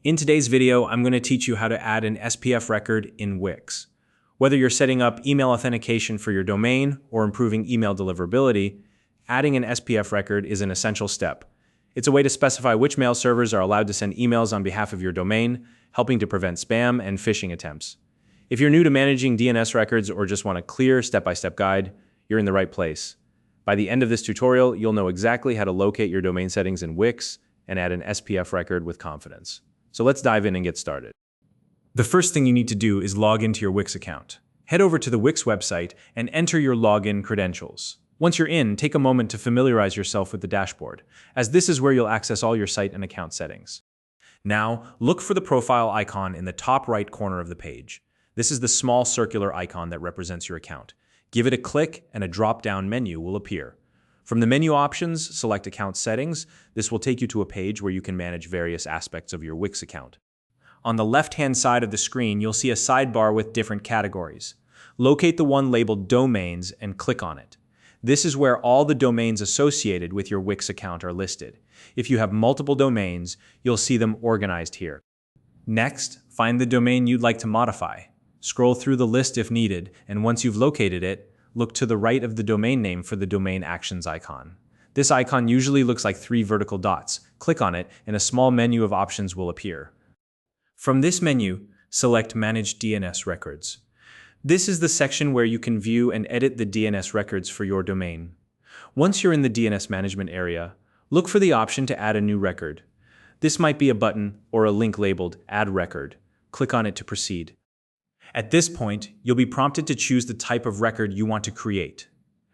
In today's video, I'm going to teach you how to add an SPF record in Wix. Whether you're setting up email authentication for your domain or improving email deliverability, adding an SPF record is an essential step. It's a way to specify which mail servers are allowed to send emails on behalf of your domain, helping to prevent spam and phishing attempts. If you're new to managing DNS records or just want a clear step-by-step guide, you're in the right place. By the end of this tutorial, you'll know exactly how to locate your domain settings in Wix and add an SPF record with confidence. So let's dive in and get started. The first thing you need to do is log into your Wix account. Head over to the Wix website and enter your login credentials. Once you're in, take a moment to familiarize yourself with the dashboard, as this is where you'll access all your site and account settings. Now, look for the profile icon in the top right corner of the page. This is the small circular icon that represents your account. Give it a click and a drop-down menu will appear. From the menu options, select Account Settings. This will take you to a page where you can manage various aspects of your Wix account. On the left-hand side of the screen, you'll see a sidebar with different categories. Locate the one labeled Domains and click on it. This is where all the domains associated with your Wix account are listed. If you have multiple domains, you'll see them organized here. Next, find the domain you'd like to modify. Scroll through the list if needed, and once you've located it, look to the right of the domain name for the Domain Actions icon. This icon usually looks like 3 vertical dots. Click on it, and a small menu of options will appear. From this menu, select Manage DNS Records. This is the section where you can view and edit the DNS records for your domain. Once you're in the DNS Management area, look for the option to add a new record. This might be a button or a link labeled Add Record. Click on it to proceed. At this point, you'll be prompted to choose the type of record you want to create.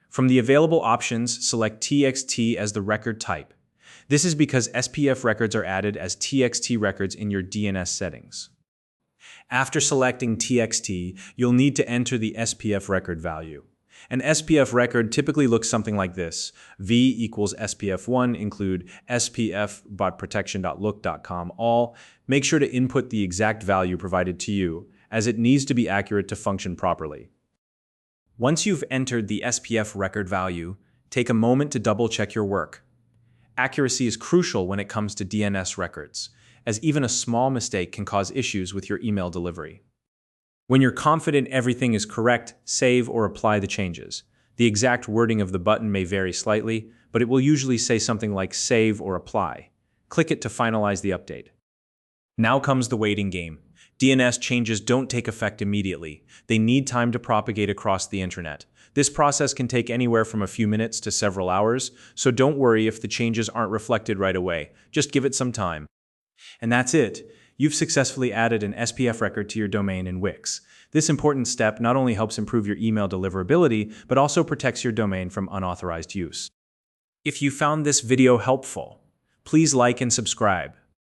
From the available options, select TXT as the record type. This is because SPF records are added as TXT records in your DNS settings. After selecting TXT, you'll need to enter the SPF record value. An SPF record typically looks something like this. V equals SPF1, include spf.protection.look.com all. Make sure to input the exact value provided to you, as it needs to be accurate to function properly. Once you've entered the SPF record value, take a moment to double-check your work. Accuracy is crucial when it comes to DNS records, as even a small mistake can cause issues with your email delivery. When you're confident everything is correct, save or apply the changes. The exact wording of the button may vary slightly, but it will usually say something like Save or Apply. Click it to finalize the update. Now comes the waiting game. DNS changes don't take effect immediately. They need time to propagate across the internet. This process can take anywhere from a few minutes to several hours, so don't worry if the changes aren't reflected right away. Just give it some time. And that's it. You've successfully added an SPF record to your domain in Wix. This important step not only helps improve your email deliverability, but also protects your domain from unauthorized use. If you found this video helpful, please like and subscribe.